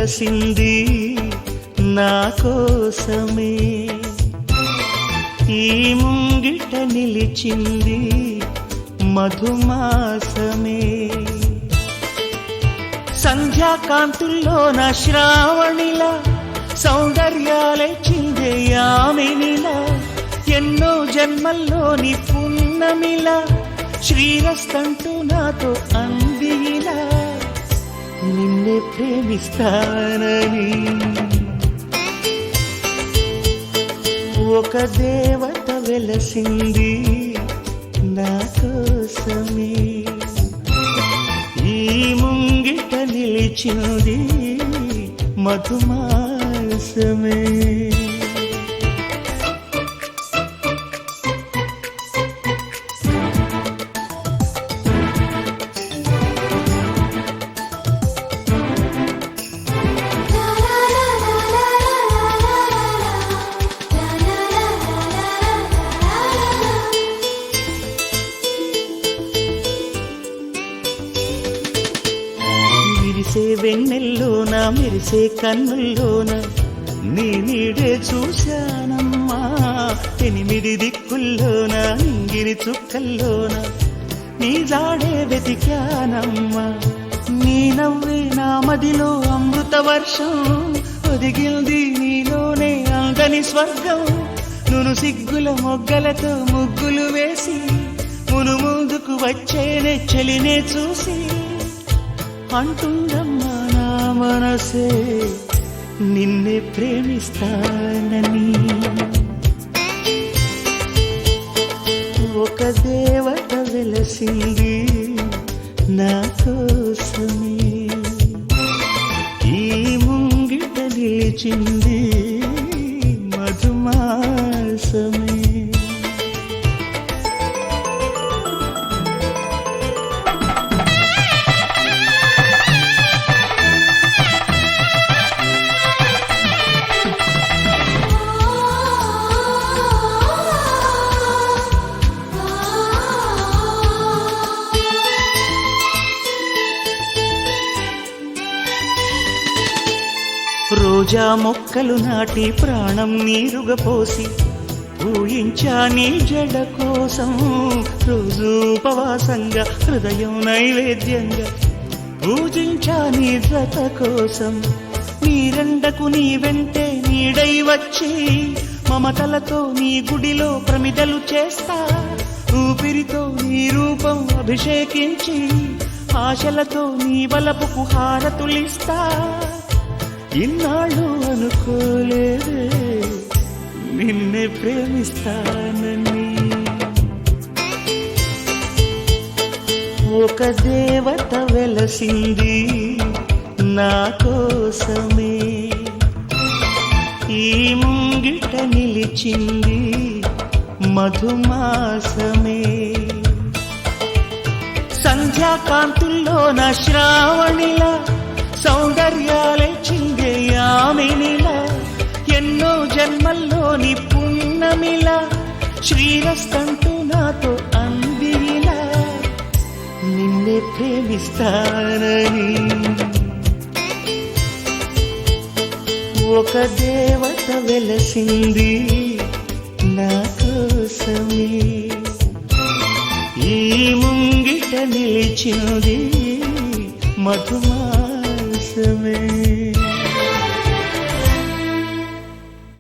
వెలసింది నా కోసమే, ఈ ముంగిట నిలిచింది మధుమాసమే. సంధ్యాకాంతుల్లో నా శ్రావణిలా సౌందర్యాలే చిందే యామినిలా, ఎన్నో జన్మల్లోని పున్నమిలా శ్రీరస్తంటూ నాతో అందిలా, నిన్నే ప్రేమిస్తానని ఒక దేవత వెలసింది నా కోసమే, ఈ ముంగిట నిలిచింది మధుమాసమే. మెరిసే వెన్నెల్లోన మెరిసే కన్నుల్లోన నీ నీడే చూశానమ్మా, 8 దిక్కుల్లోన నింగిరి చుక్కల్లోన నీ జాడే వెతికానమ్మా. నీ నవ్వే నా మదిలో అమృత వర్షం, ఒదిగింది నీలోనే అందని స్వర్గం. నును సిగ్గుల మొగ్గలతో ముగ్గులు వేసి మును ముందుకు వచ్చేనే చెలినే చూసి, అంటుందమ్మా నా మనసే నిన్నే ప్రేమిస్తానని. ఒక దేవత వెలసింది నా కోసమే, ఈ ముంగిట నిలిచింది మధుమాసమే. రోజా మొక్కలు నాటి ప్రాణం నీరుగా పోసి ఊహించా నీ జడ కోసం, రోజు ఉపవాసంగా హృదయం నైవేద్యంగా పూజించా నీ జత కోసం. నీరెండకు నీ వెంటే నీడై వచ్చి మమతలతో నీ గుడిలో ప్రమిదలు చేస్తా, ఊపిరితో నీ రూపం అభిషేకించి ఆశలతో నీ బలపుకు హారతులిస్తా. ఇన్నాళ్ళు అనుకోలేదే నిన్నే ప్రేమిస్తానని, ఒక దేవత వెలసింది నా కోసమే, ఈ ముంగిట నిలిచింది మధుమాసమే. సంధ్యాకాంతుల్లో నా శ్రావణిలా సౌందర్యాలే చిందే యామినిలా, ఎన్నో జన్మల్లోని పున్నమిలా శ్రీరస్తంటూ నాతో అందిలా, నిన్నే ప్రేమిస్తానని ఒక దేవత వెలసింది నా కోసమే, ఈ ముంగిట నిలిచింది మధుమాసమే.